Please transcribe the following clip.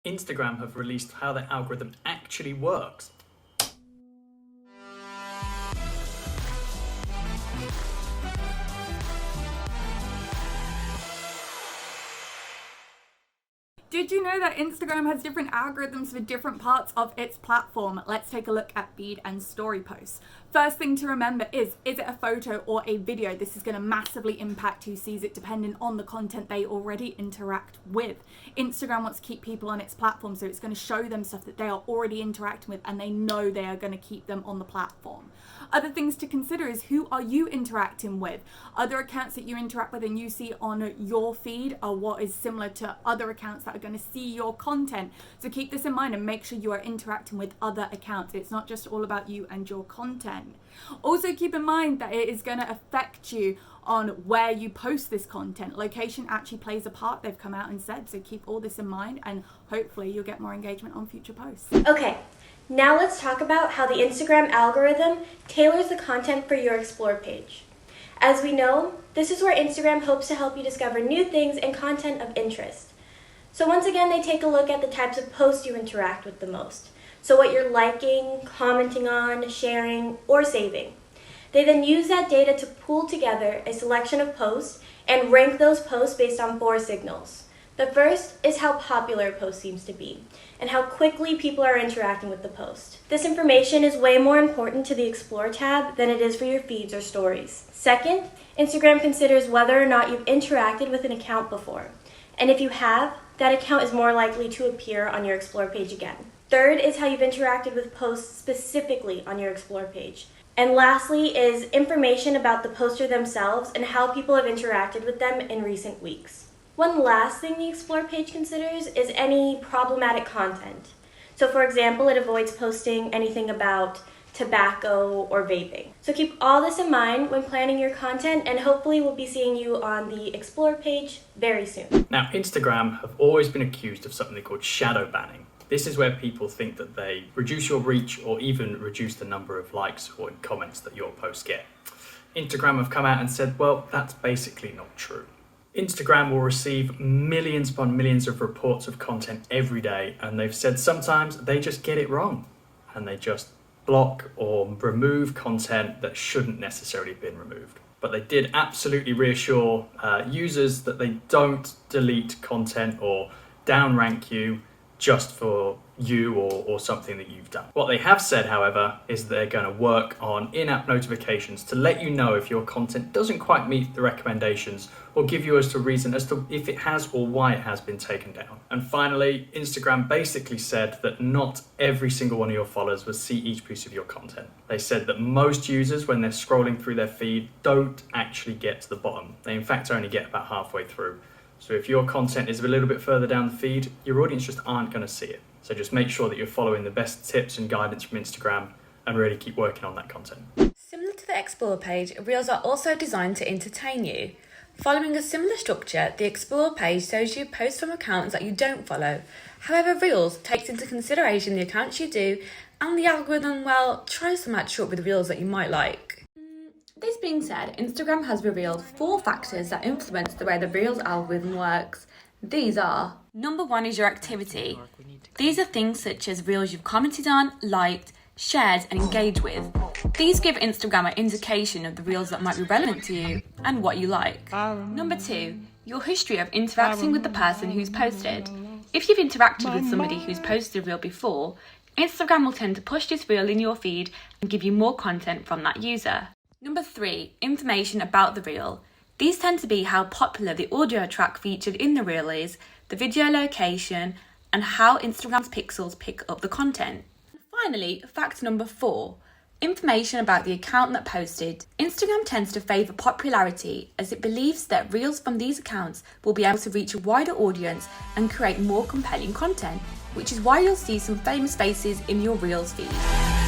Instagram have released how their algorithm actually works. Did you know that Instagram has different algorithms for different parts of its platform? Let's take a look at feed and story posts. First thing to remember is it a photo or a video? This is going to massively impact who sees it depending on the content they already interact with. Instagram wants to keep people on its platform, so it's going to show them stuff that they are already interacting with and they know they are going to keep them on the platform. Other things to consider is who are you interacting with? Other accounts that you interact with and you see on your feed are what is similar to other accounts that are going to see your content. So keep this in mind and make sure you are interacting with other accounts. It's not just all about you and your content. Also keep in mind that it is going to affect you on where you post this content. Location actually plays a part, they've come out and said, so keep all this in mind and hopefully you'll get more engagement on future posts. Okay, now let's talk about how the Instagram algorithm tailors the content for your Explore page. As we know, this is where Instagram hopes to help you discover new things and content of interest. So once again, they take a look at the types of posts you interact with the most. So what you're liking, commenting on, sharing, or saving. They then use that data to pull together a selection of posts and rank those posts based on 4 signals. The first is how popular a post seems to be and how quickly people are interacting with the post. This information is way more important to the Explore tab than it is for your feeds or stories. Second, Instagram considers whether or not you've interacted with an account before. And if you have, that account is more likely to appear on your Explore page again. Third is how you've interacted with posts specifically on your Explore page. And lastly is information about the poster themselves and how people have interacted with them in recent weeks. One last thing the Explore page considers is any problematic content. So for example, it avoids posting anything about tobacco or vaping. So keep all this in mind when planning your content and hopefully we'll be seeing you on the Explore page very soon. Now, Instagram have always been accused of something called Shaddowbanning. This is where people think that they reduce your reach or even reduce the number of likes or comments that your posts get. Instagram have come out and said, well, that's basically not true. Instagram will receive millions upon millions of reports of content every day, and they've said sometimes they just get it wrong and they just block or remove content that shouldn't necessarily have been removed. But they did absolutely reassure users that they don't delete content or downrank you just for you or something that you've done. What they have said, however, is they're going to work on in-app notifications to let you know if your content doesn't quite meet the recommendations or give you a reason as to if it has or why it has been taken down. And finally, Instagram basically said that not every single one of your followers will see each piece of your content. They said that most users, when they're scrolling through their feed, don't actually get to the bottom. They in fact only get about halfway through. So if your content is a little bit further down the feed, your audience just aren't going to see it. So just make sure that you're following the best tips and guidance from Instagram and really keep working on that content. Similar to the Explore page, Reels are also designed to entertain you. Following a similar structure, the Explore page shows you posts from accounts that you don't follow. However, Reels takes into consideration the accounts you do and the algorithm, well, tries to match up with Reels that you might like. This being said, Instagram has revealed 4 factors that influence the way the Reels algorithm works. These are: number 1 is your activity. These are things such as Reels you've commented on, liked, shared and engaged with. These give Instagram an indication of the Reels that might be relevant to you and what you like. Number 2, your history of interacting with the person who's posted. If you've interacted with somebody who's posted a Reel before, Instagram will tend to push this Reel in your feed and give you more content from that user. Number 3, information about the Reel. These tend to be how popular the audio track featured in the Reel is, the video location, and how Instagram's pixels pick up the content. And finally, fact number 4, information about the account that posted. Instagram tends to favour popularity as it believes that Reels from these accounts will be able to reach a wider audience and create more compelling content, which is why you'll see some famous faces in your Reels feed.